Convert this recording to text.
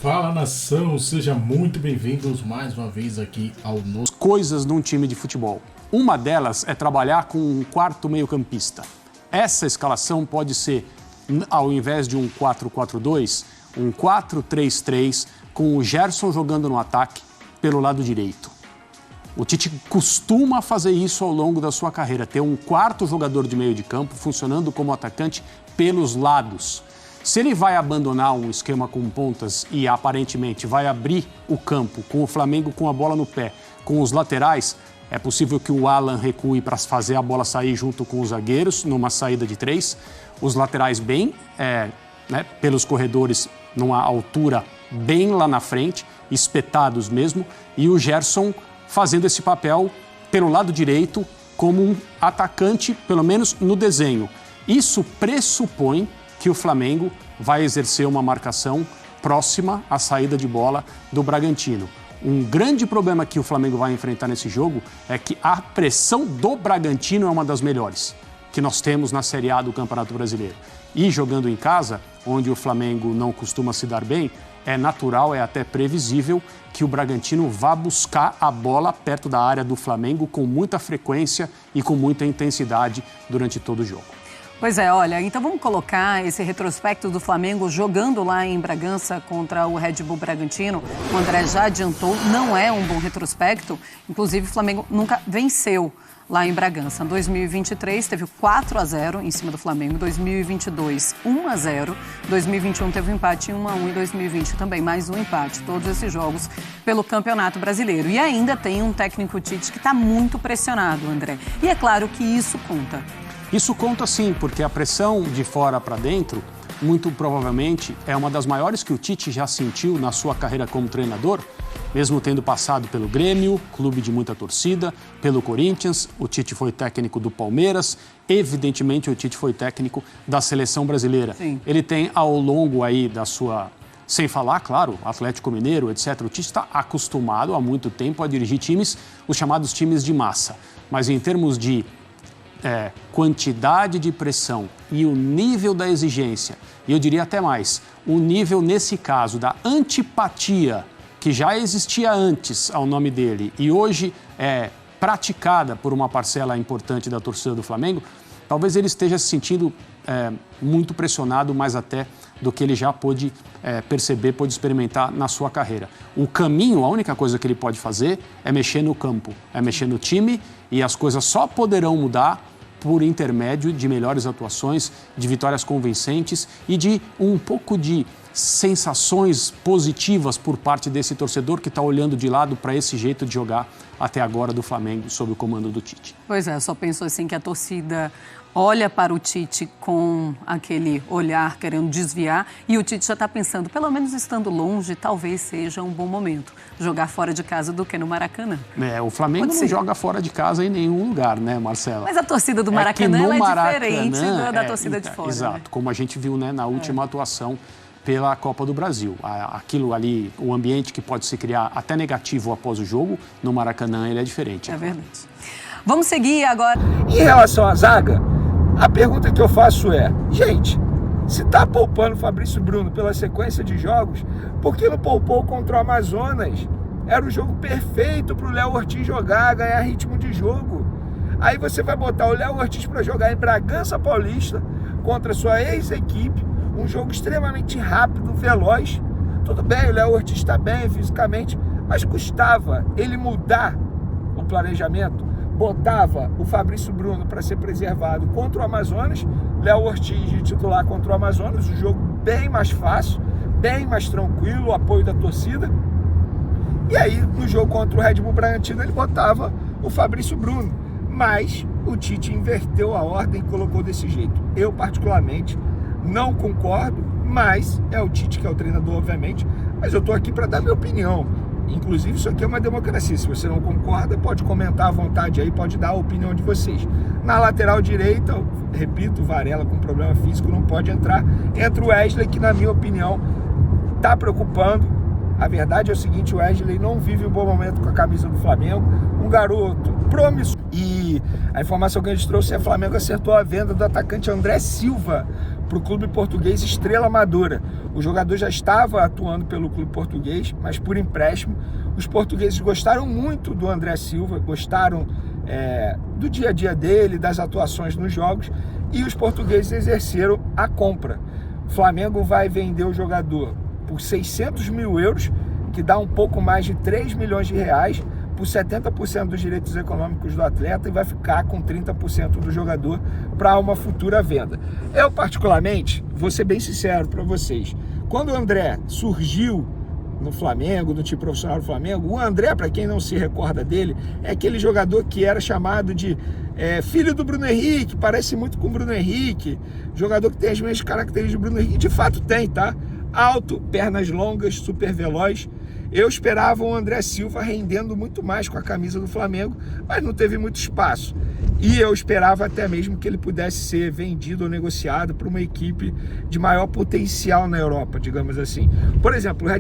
Fala, nação, seja muito bem-vindos mais uma vez aqui ao nosso Coisas num time de futebol. Uma delas é trabalhar com um quarto meio-campista. Essa escalação pode ser, ao invés de um 4-4-2, um 4-3-3, com o Gerson jogando no ataque pelo lado direito. O Tite costuma fazer isso ao longo da sua carreira, ter um quarto jogador de meio de campo funcionando como atacante pelos lados. Se ele vai abandonar um esquema com pontas e aparentemente vai abrir o campo com o Flamengo com a bola no pé, com os laterais, é possível que o Alan recue para fazer a bola sair junto com os zagueiros numa saída de 3. Os laterais bem, pelos corredores numa altura bem lá na frente, espetados mesmo, e o Gerson fazendo esse papel pelo lado direito como um atacante, pelo menos no desenho. Isso pressupõe que o Flamengo vai exercer uma marcação próxima à saída de bola do Bragantino. Um grande problema que o Flamengo vai enfrentar nesse jogo é que a pressão do Bragantino é uma das melhores que nós temos na Série A do Campeonato Brasileiro. E jogando em casa, onde o Flamengo não costuma se dar bem, é natural, é até previsível que o Bragantino vá buscar a bola perto da área do Flamengo com muita frequência e com muita intensidade durante todo o jogo. Pois é, olha, então vamos colocar esse retrospecto do Flamengo jogando lá em Bragança contra o Red Bull Bragantino. O André já adiantou, não é um bom retrospecto. Inclusive, o Flamengo nunca venceu lá em Bragança. Em 2023, teve 4-0 em cima do Flamengo. Em 2022, 1-0. 2021 teve um empate em 1-1. Em 2020 também mais um empate. Todos esses jogos pelo Campeonato Brasileiro. E ainda tem um técnico Tite que está muito pressionado, André. E é claro que isso conta. Isso conta sim, porque a pressão de fora para dentro, muito provavelmente, é uma das maiores que o Tite já sentiu na sua carreira como treinador, mesmo tendo passado pelo Grêmio, clube de muita torcida, pelo Corinthians, o Tite foi técnico do Palmeiras, evidentemente o Tite foi técnico da Seleção Brasileira. Sim. Ele tem ao longo aí da sua... Sem falar, claro, Atlético Mineiro, etc. O Tite está acostumado há muito tempo a dirigir times, os chamados times de massa. Mas em termos de quantidade de pressão e o nível da exigência, e eu diria até mais, o nível, nesse caso, da antipatia que já existia antes ao nome dele e hoje é praticada por uma parcela importante da torcida do Flamengo, talvez ele esteja se sentindo muito pressionado, mais até do que ele já pôde perceber, pôde experimentar na sua carreira. O caminho, a única coisa que ele pode fazer é mexer no campo, é mexer no time, e as coisas só poderão mudar por intermédio de melhores atuações, de vitórias convincentes e de um pouco de sensações positivas por parte desse torcedor que está olhando de lado para esse jeito de jogar até agora do Flamengo sob o comando do Tite. Pois é, só penso assim que a torcida olha para o Tite com aquele olhar querendo desviar e o Tite já está pensando, pelo menos estando longe, talvez seja um bom momento jogar fora de casa do que no Maracanã. O Flamengo não joga fora de casa em nenhum lugar, né, Marcela? Mas a torcida do Maracanã é diferente da torcida de fora. Exato, né? Como a gente viu, né, na última atuação pela Copa do Brasil. Aquilo ali, o ambiente que pode se criar até negativo após o jogo, no Maracanã ele é diferente. É verdade. Vamos seguir agora. Em relação à zaga, a pergunta que eu faço é, gente, se está poupando o Fabrício Bruno pela sequência de jogos, por que não poupou contra o Amazonas? Era o jogo perfeito para o Léo Ortiz jogar, ganhar ritmo de jogo. Aí você vai botar o Léo Ortiz para jogar em Bragança Paulista contra a sua ex-equipe, um jogo extremamente rápido, veloz. Tudo bem, o Léo Ortiz está bem fisicamente, mas custava ele mudar o planejamento. Botava o Fabrício Bruno para ser preservado contra o Amazonas, Léo Ortiz de titular contra o Amazonas, um jogo bem mais fácil, bem mais tranquilo, o apoio da torcida. E aí, no jogo contra o Red Bull Bragantino, ele botava o Fabrício Bruno. Mas o Tite inverteu a ordem e colocou desse jeito. Eu, particularmente, não concordo, mas é o Tite que é o treinador, obviamente, mas eu estou aqui para dar minha opinião. Inclusive, isso aqui é uma democracia. Se você não concorda, pode comentar à vontade aí, pode dar a opinião de vocês. Na lateral direita, repito, Varela com problema físico não pode entrar. Entra o Wesley, que na minha opinião está preocupando. A verdade é o seguinte, o Wesley não vive um bom momento com a camisa do Flamengo. Um garoto promissor. E a informação que a gente trouxe é que o Flamengo acertou a venda do atacante André Silva para o clube português Estrela Amadora. O jogador já estava atuando pelo clube português, mas por empréstimo. Os portugueses gostaram muito do André Silva, gostaram do dia a dia dele, das atuações nos jogos, e os portugueses exerceram a compra. O Flamengo vai vender o jogador por 600 mil euros, que dá um pouco mais de 3 milhões de reais, por 70% dos direitos econômicos do atleta, e vai ficar com 30% do jogador para uma futura venda. Eu, particularmente, vou ser bem sincero para vocês, quando o André surgiu no Flamengo, no time profissional do Flamengo, o André, para quem não se recorda dele, é aquele jogador que era chamado de filho do Bruno Henrique, parece muito com o Bruno Henrique, jogador que tem as mesmas características do Bruno Henrique, de fato tem, tá? Alto, pernas longas, super veloz. Eu esperava o André Silva rendendo muito mais com a camisa do Flamengo, mas não teve muito espaço. E eu esperava até mesmo que ele pudesse ser vendido ou negociado para uma equipe de maior potencial na Europa, digamos assim. Por exemplo, o Red